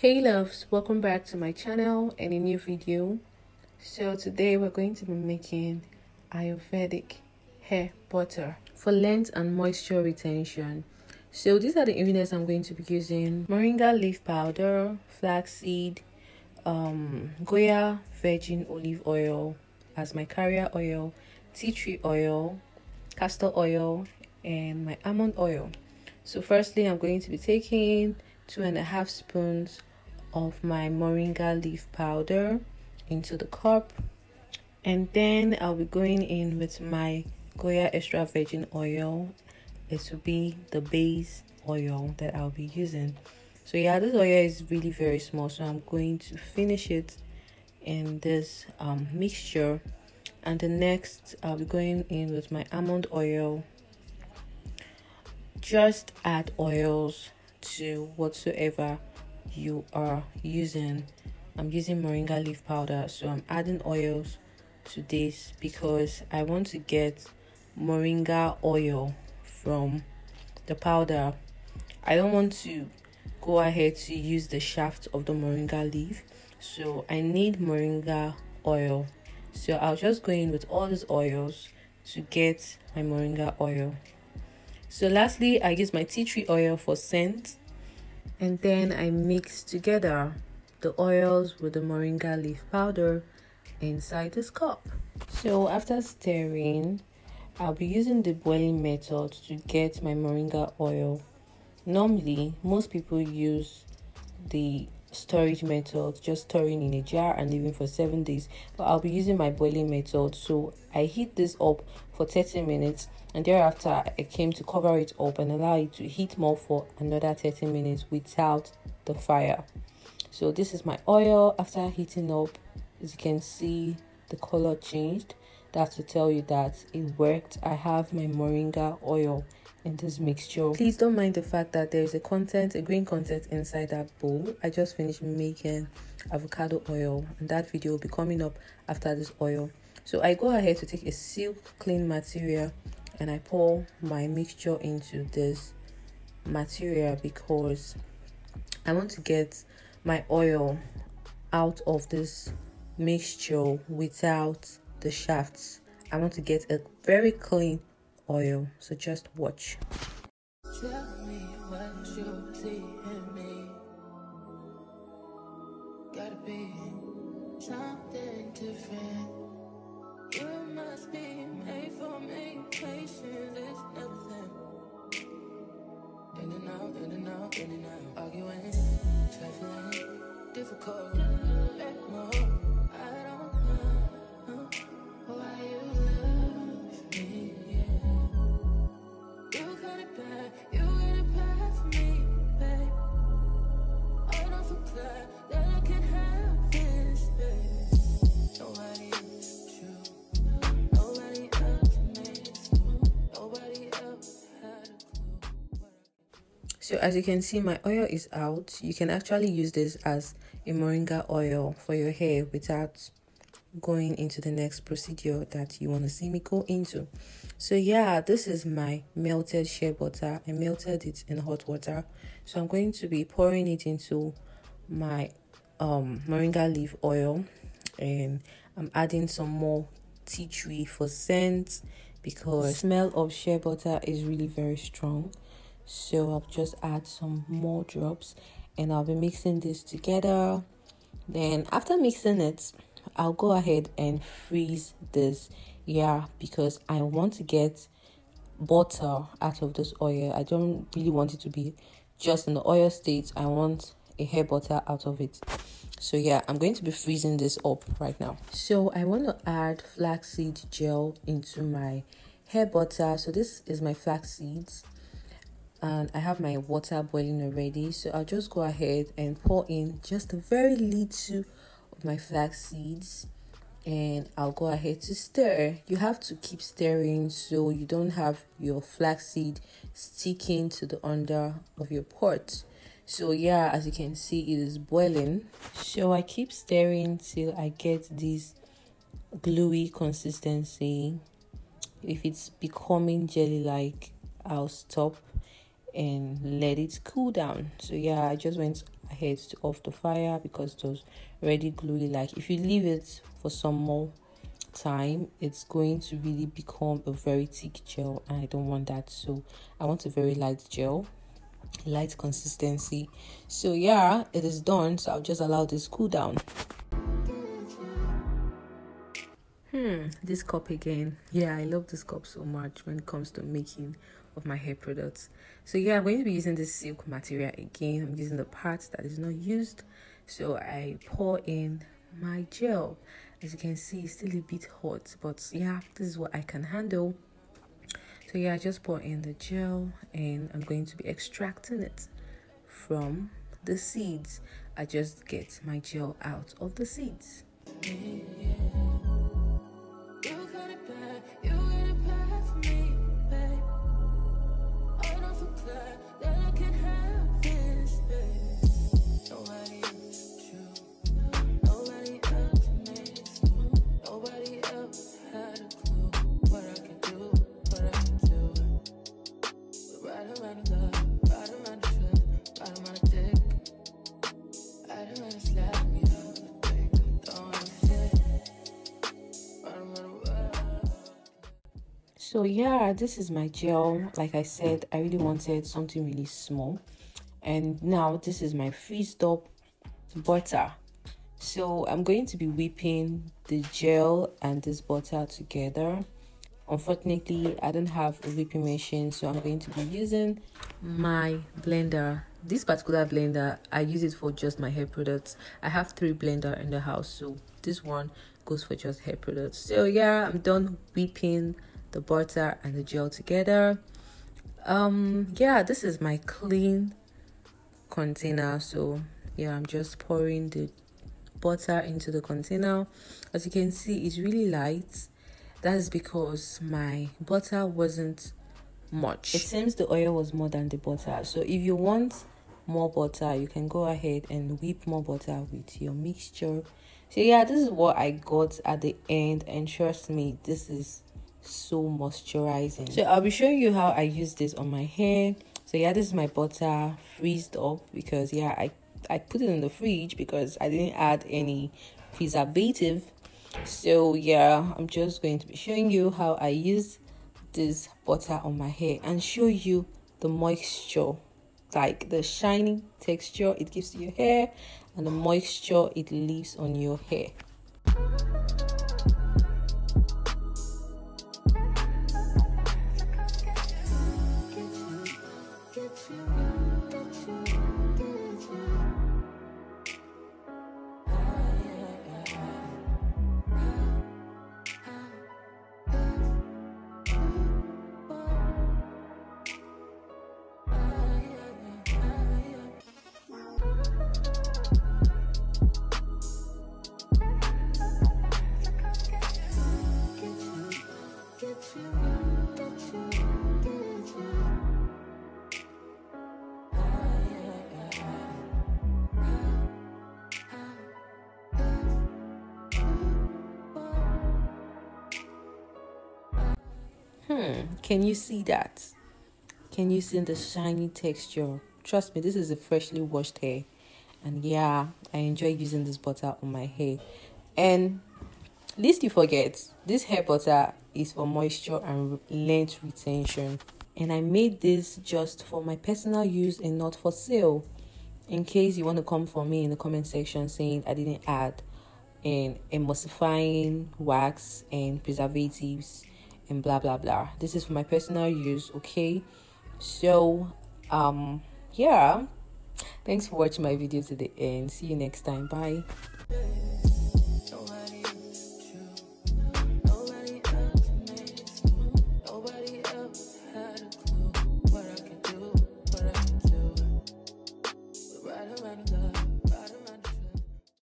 Hey loves, welcome back to my channel and a new video. So today we're going to be making Ayurvedic hair butter for length and moisture retention. So these are the ingredients I'm going to be using: moringa leaf powder, flaxseed, Goya virgin olive oil as my carrier oil, tea tree oil, castor oil, and my almond oil. So firstly, I'm going to be taking 2.5 spoons of my moringa leaf powder into the cup, and then I'll be going in with my Goya extra virgin oil. It will be the base oil that I'll be using. So yeah, this oil is really very small, so I'm going to finish it in this mixture. And the next, I'll be going in with my almond oil. Just add oils to whatsoever you are using. I'm using moringa leaf powder, so I'm adding oils to this because I want to get moringa oil from the powder. I don't want to go ahead to use the shaft of the moringa leaf, so I need moringa oil. So I'll just go in with all these oils to get my moringa oil. So lastly, I use my tea tree oil for scent, and then I mix together the oils with the moringa leaf powder inside this cup. So after stirring, I'll be using the boiling method to get my moringa oil. Normally, most people use the storage method, just storing in a jar and leaving for 7 days, but I'll be using my boiling method. So I heat this up for 30 minutes, and thereafter I came to cover it up and allow it to heat more for another 30 minutes without the fire. So this is my oil after heating up. As you can see, the color changed. That's to tell you that it worked. I have my moringa oil in this mixture. Please don't mind the fact that there's a green content inside that bowl. I just finished making avocado oil, and that video will be coming up after this oil. So I go ahead to take a silk clean material and I pour my mixture into this material because I want to get my oil out of this mixture without the shafts. I want to get a very clean oil, so just watch. Tell me what you see in me. Gotta be something different. You must be made for me. Patience is nothing. In and out, in and out, in and out. Arguing, trifling, difficult. Let more. I don't know why you love me. You got it bad for me, babe. I don't feel glad that I can have this, babe. Nobody else true. Nobody else makes me. Nobody else had a clue. So as you can see, my oil is out. You can actually use this as a moringa oil for your hair without going into the next procedure that you want to see me go into. So yeah, this is my melted shea butter. I melted it in hot water, so I'm going to be pouring it into my moringa leaf oil, and I'm adding some more tea tree for scent because the smell of shea butter is really very strong. So I'll just add some more drops and I'll be mixing this together. Then after mixing it, I'll go ahead and freeze this, because I want to get butter out of this oil. I don't really want it to be just in the oil state. I want a hair butter out of it. So yeah, I'm going to be freezing this up right now. So I want to add flaxseed gel into my hair butter. So this is my flax seeds, and I have my water boiling already. So I'll just go ahead and pour in just a very little of my flax seeds, and I'll go ahead to stir. You have to keep stirring so you don't have your flaxseed sticking to the under of your pot. So yeah, as you can see, it is boiling. So I keep stirring till I get this gluey consistency. If it's becoming jelly like, I'll stop and let it cool down. So yeah, I just went ahead to off the fire because it was already gluey. Like if you leave it for some more time, it's going to really become a very thick gel, and I don't want that. So I want a very light gel, light consistency. So yeah, it is done. So I'll just allow this cool down. This cup again. Yeah, I love this cup so much when it comes to making of my hair products. So yeah, I'm going to be using this silk material again. I'm using the part that is not used. So I pour in my gel. As you can see, it's still a bit hot, but yeah, this is what I can handle. So yeah, I just pour in the gel and I'm going to be extracting it from the seeds. I just get my gel out of the seeds. So yeah, this is my gel. Like I said, I really wanted something really small, and now this is my freezed up butter. So I'm going to be whipping the gel and this butter together. Unfortunately, I don't have a whipping machine, so I'm going to be using my blender. This particular blender, I use it for just my hair products. I have 3 blenders in the house, so this one goes for just hair products. So yeah, I'm done whipping the butter and the gel together. Yeah, this is my clean container. So yeah, I'm just pouring the butter into the container. As you can see, it's really light. That is because my butter wasn't much. It seems the oil was more than the butter. So if you want more butter, you can go ahead and whip more butter with your mixture. So yeah, this is what I got at the end, and trust me, this is so moisturizing. So I'll be showing you how I use this on my hair. So yeah, this is my butter freezed up because yeah, I put it in the fridge because I didn't add any preservative. So yeah, I'm just going to be showing you how I use this butter on my hair and show you the moisture, like the shiny texture it gives to your hair and the moisture it leaves on your hair. Can you see that? Can you see the shiny texture? Trust me, this is a freshly washed hair, and yeah, I enjoy using this butter on my hair. And lest you forget, this hair butter is for moisture and length retention, and I made this just for my personal use and not for sale. In case you want to come for me in the comment section saying I didn't add an emulsifying wax and preservatives and blah blah blah, this is for my personal use. Okay, so yeah, thanks for watching my video to the end. See you next time. Bye.